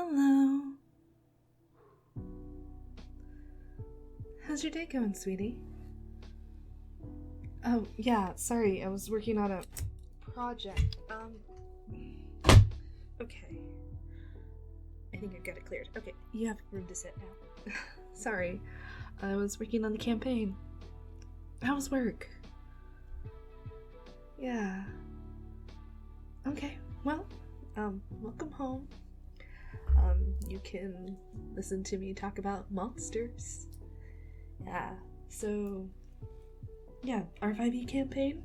Hello. How's your day going, sweetie? Oh, yeah, sorry, I was working on a project. Okay. I think I got it cleared. Okay, you have room to sit now. Sorry, I was working on the campaign. How was work? Yeah. Okay, well, welcome home. You can listen to me talk about monsters. Yeah, so, yeah, our 5e campaign.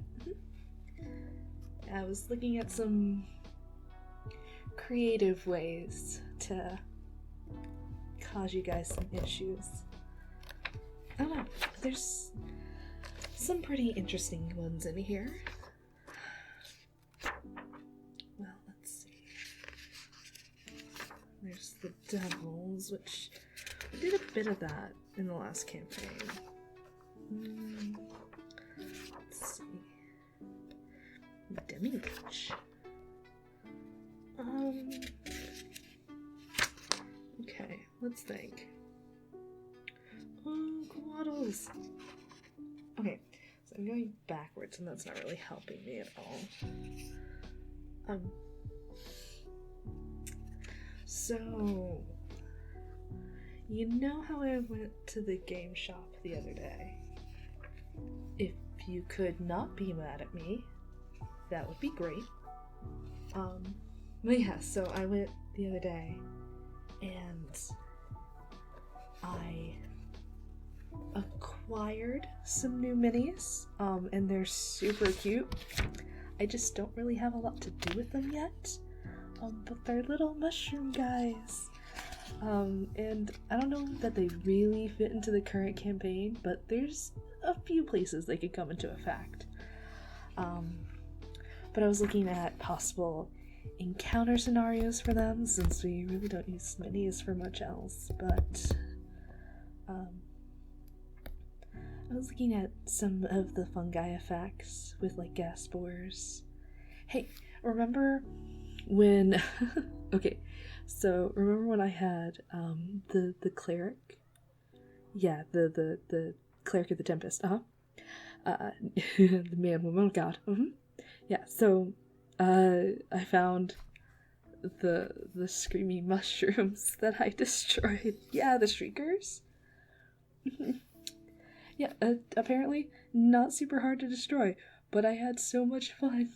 I was looking at some creative ways to cause you guys some issues. I don't know, there's some pretty interesting ones in here. Well, let's see. There's the devils, which we did a bit of that in the last campaign. Let's see. Demi-witch. Okay, let's think. Oh, Quaddles. Okay, so I'm going backwards, and that's not really helping me at all. So, you know how I went to the game shop the other day? If you could not be mad at me, that would be great. But yeah, so I went the other day, and I acquired some new minis, and they're super cute. I just don't really have a lot to do with them yet, but they're little mushroom guys. And I don't know that they really fit into the current campaign, but there's a few places they could come into effect. But I was looking at possible encounter scenarios for them, since we really don't use minis for much else, but I was looking at some of the fungi effects with like gas spores. Hey, remember when okay, so remember when I had the cleric? Yeah, the cleric of the Tempest, the man, woman, god. Yeah, so I found the screaming mushrooms that I destroyed. Yeah, the shriekers. Yeah, apparently not super hard to destroy, but I had so much fun.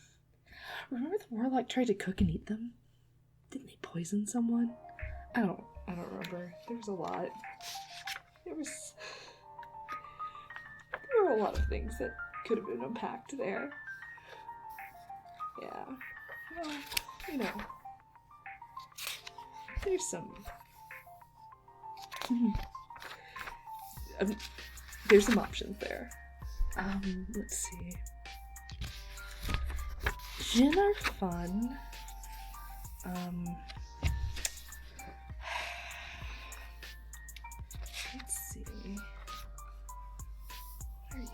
Remember the warlock tried to cook and eat them? Didn't they poison someone? I don't remember. There was a lot. There were a lot of things that could have been unpacked there. Yeah. Well, you know. There's some... there's some options there. Let's see. Djinn are fun. Let's see. Where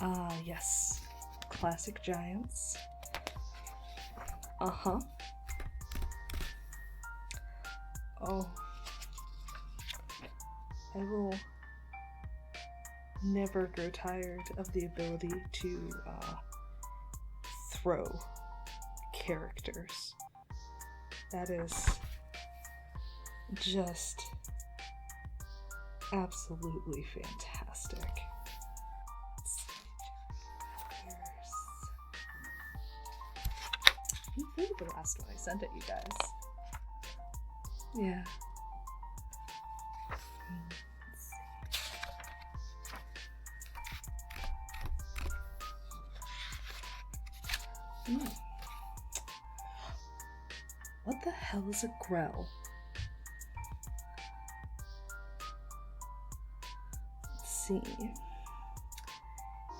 are you? Yes. Classic giants. Oh. I will never grow tired of the ability to throw characters. That is just absolutely fantastic. I think the last one I sent at you guys. Yeah. What the hell is a grell? Let's see.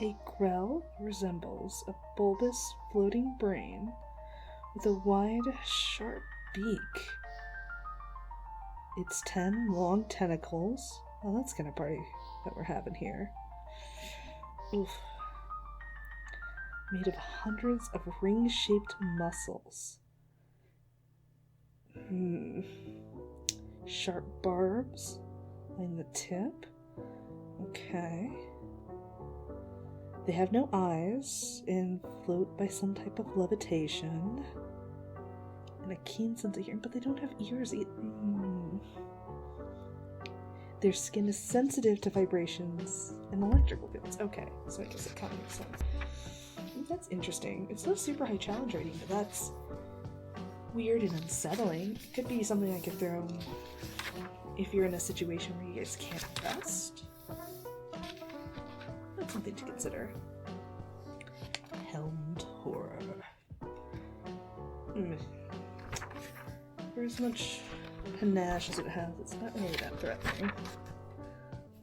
A grell resembles a bulbous floating brain with a wide, sharp beak. Its 10 long tentacles. Well, that's kind of party that we're having here. Oof. Made of hundreds of ring-shaped muscles. Sharp barbs in the tip. Okay. They have no eyes and float by some type of levitation. And a keen sense of hearing, but they don't have ears either. Their skin is sensitive to vibrations and electrical fields. Okay, so I guess it kind of makes sense. That's interesting. It's not super high challenge rating, but that's weird and unsettling. It could be something I could throw if you're in a situation where you guys can't trust. That's something to consider. Helmed horror. For as much panache as it has, it's not really that threatening.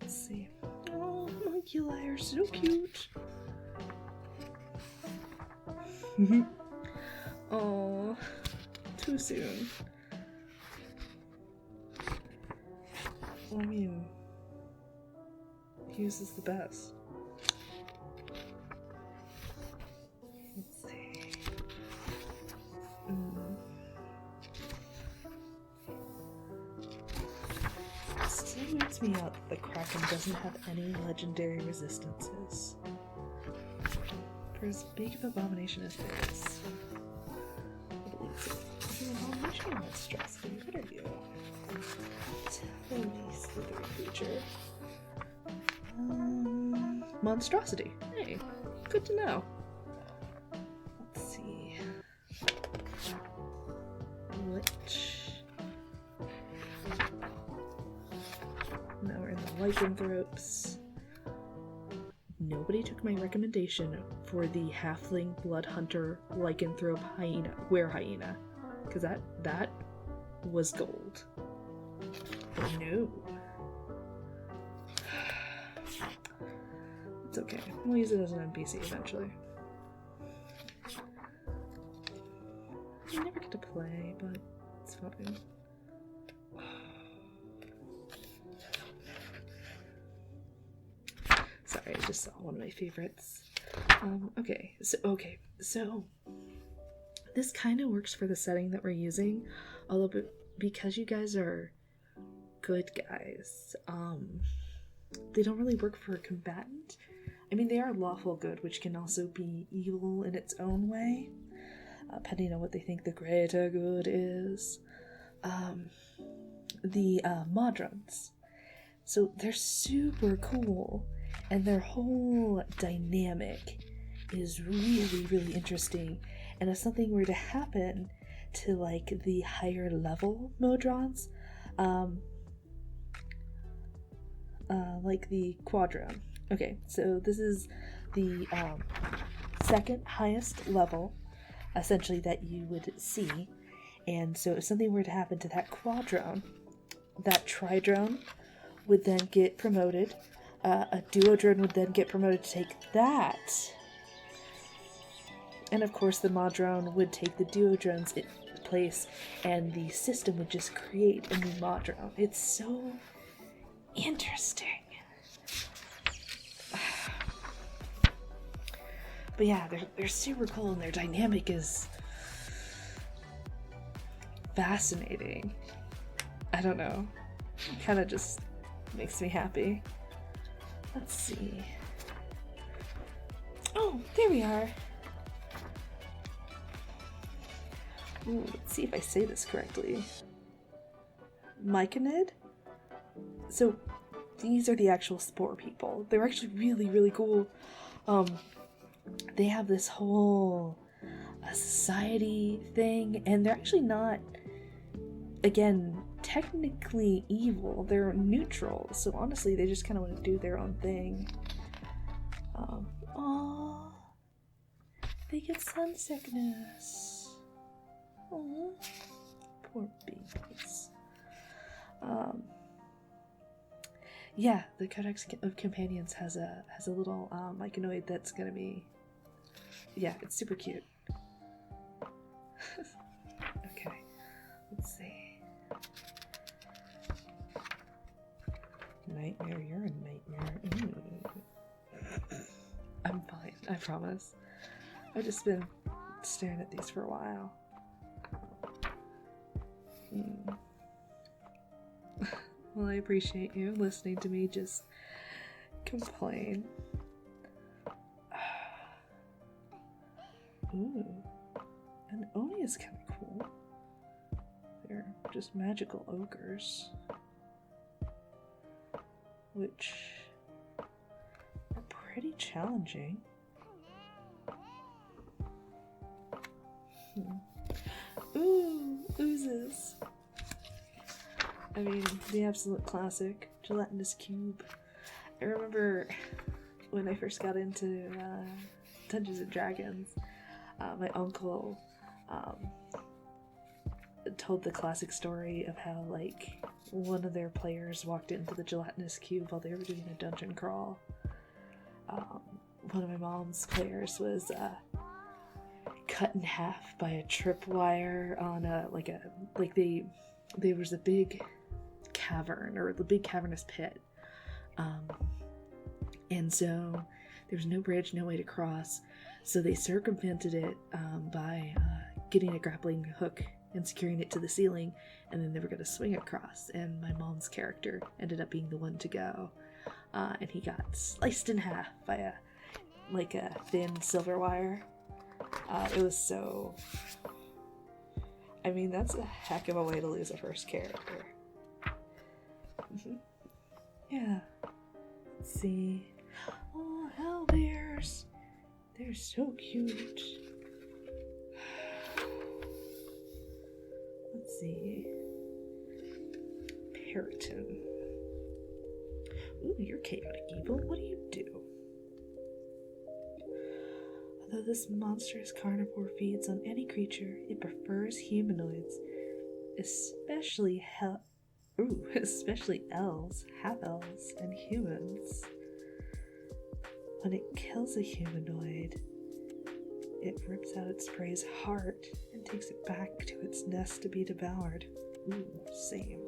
Let's see. Oh, homunculi are so cute. Oh, too soon. Well, I mean, Hughes is the best. Let's see. Still weirds me out that the Kraken doesn't have any legendary resistances. For as big of an abomination as it is. I believe it's an abomination or monstrosity. What are you? Tell me, slithery creature. Monstrosity. Hey, good to know. Let's see. Now we're in the lycanthropes. Nobody took my recommendation for the halfling blood hunter lycanthrope hyena, were-hyena, because that was gold. But no. It's okay. We'll use it as an NPC eventually. I never get to play, but it's fine. Sorry, I just saw one of my favorites. So this kind of works for the setting that we're using, although because you guys are good guys, they don't really work for a combatant. I mean, they are lawful good, which can also be evil in its own way, depending on what they think the greater good is. The Modrons. So they're super cool, and their whole dynamic is really, really interesting. And if something were to happen to, like, the higher level Modrons, like the Quadrone. Okay, so this is the second highest level, essentially, that you would see. And so if something were to happen to that Quadrone, that Tridrone would then get promoted. A Duodrone would then get promoted to take that. And of course the Modrone would take the Duodrone's place, and the system would just create a new Modrone. It's so interesting. But yeah, they're super cool, and their dynamic is fascinating. I don't know. It kind of just makes me happy. Let's see. Oh, there we are. Ooh, let's see if I say this correctly. Myconid? So, these are the actual spore people. They're actually really, really cool. They have this whole society thing, and they're actually not, again, technically evil. They're neutral, so honestly, they just kind of want to do their own thing. Aww. They get sun sickness. Aww. Poor babies. Yeah, the Codex of Companions has a little myconoid that's gonna be, yeah, it's super cute. Okay, let's see. Nightmare, you're a nightmare. I'm fine, I promise. I've just been staring at these for a while. Hmm. Well, I appreciate you listening to me just complain. Ooh, an Oni is kind of cool. They're just magical ogres, which are pretty challenging. Ooh, oozes. I mean, the absolute classic, gelatinous cube. I remember when I first got into Dungeons and Dragons, my uncle told the classic story of how, like, one of their players walked into the gelatinous cube while they were doing a dungeon crawl. One of my mom's players was cut in half by a tripwire on there was a big cavern, or the big cavernous pit, and so there was no bridge, no way to cross, so they circumvented it by getting a grappling hook and securing it to the ceiling, and then they were going to swing across, and my mom's character ended up being the one to go, and he got sliced in half by a thin silver wire. It was so... I mean, that's a heck of a way to lose a first character. Yeah. Let's see. Oh, hell bears. They're so cute. Let's see. Paraton. Ooh, you're chaotic evil. What do you do? Although this monstrous carnivore feeds on any creature, it prefers humanoids, especially elves, half-elves, and humans. When it kills a humanoid, it rips out its prey's heart and takes it back to its nest to be devoured. Ooh, same.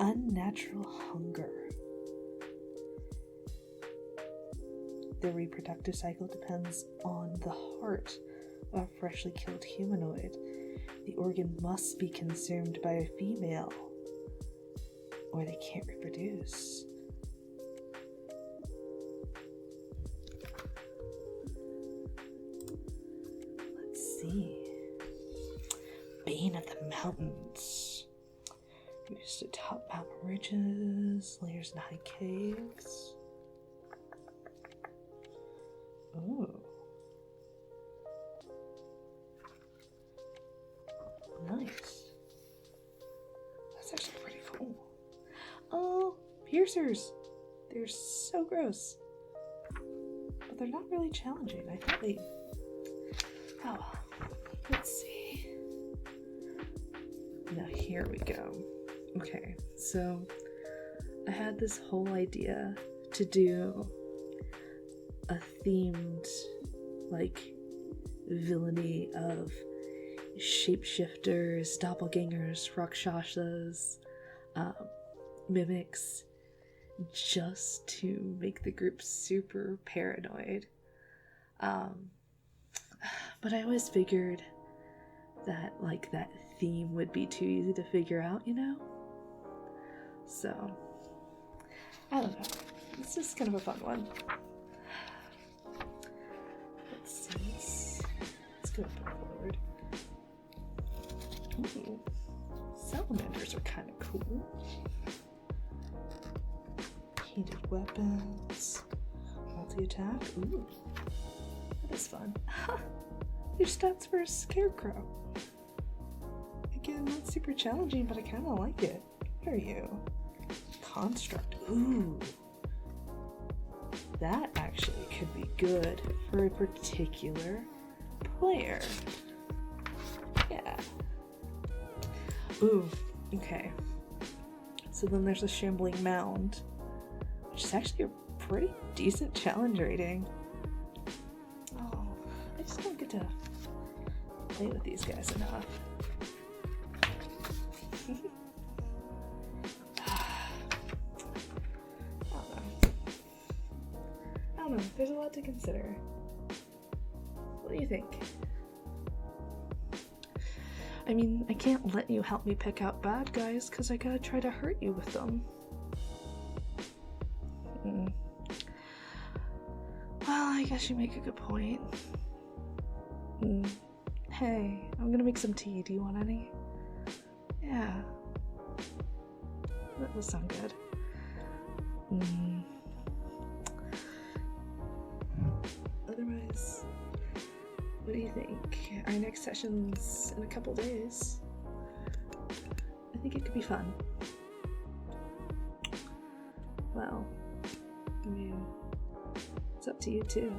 Unnatural hunger. The reproductive cycle depends on the heart of a freshly killed humanoid. The organ must be consumed by a female, or they can't reproduce. Let's see. Bane of the Mountains. Used to top mountain ridges, layers in high caves. Ooh. Nice. That's actually pretty cool. Oh, piercers. They're so gross. But they're not really challenging. I thought they... Oh, well. Let's see. Now here we go. Okay, so I had this whole idea to do a themed, villainy of shapeshifters, doppelgangers, rakshasas, mimics, just to make the group super paranoid. But I always figured that, that theme would be too easy to figure out, you know? So, I don't know. It's just kind of a fun one. Let's see. Let's go forward. Ooh. Salamanders are kind of cool. Heated weapons. Multi-attack. Ooh. That is fun. Your stats for a scarecrow. Again, not super challenging, but I kind of like it. What are you? Construct. Ooh. That actually could be good for a particular player. Yeah. Ooh, okay. So then there's a shambling mound, which is actually a pretty decent challenge rating. Oh, I just don't get to play with these guys enough. I don't know. There's a lot to consider. What do you think? I mean, I can't let you help me pick out bad guys because I gotta try to hurt you with them. Well, I guess you make a good point. Hey, I'm gonna make some tea. Do you want any? Yeah. That will sound good. Otherwise, what do you think? Our next session's in a couple days. I think it could be fun. Well, I mean, it's up to you too.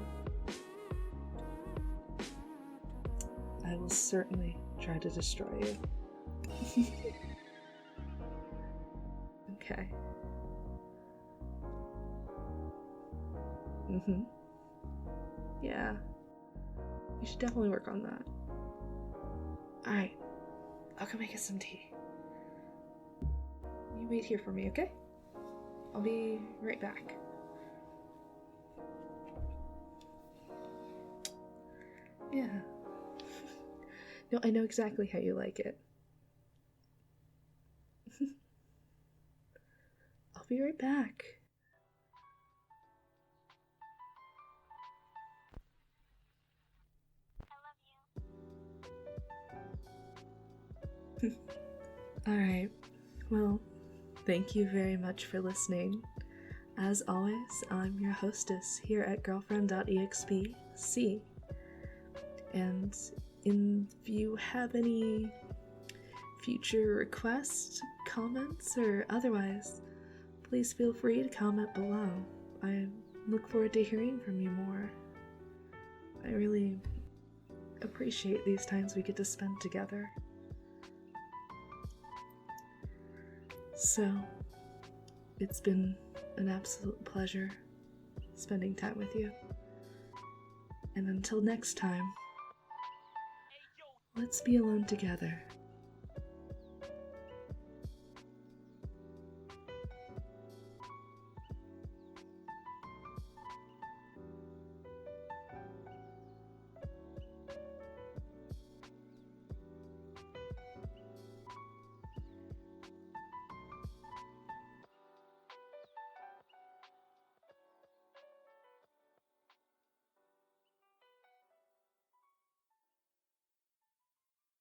I will certainly try to destroy you. Okay. Yeah. We should definitely work on that. Alright. I'll go make us some tea. You wait here for me, okay? I'll be right back. Yeah. No, I know exactly how you like it. I'll be right back. Alright, well, thank you very much for listening. As always, I'm your hostess here at girlfriend.exp, C. And if you have any future requests, comments, or otherwise, please feel free to comment below. I look forward to hearing from you more. I really appreciate these times we get to spend together. So, it's been an absolute pleasure spending time with you. And until next time, let's be alone together.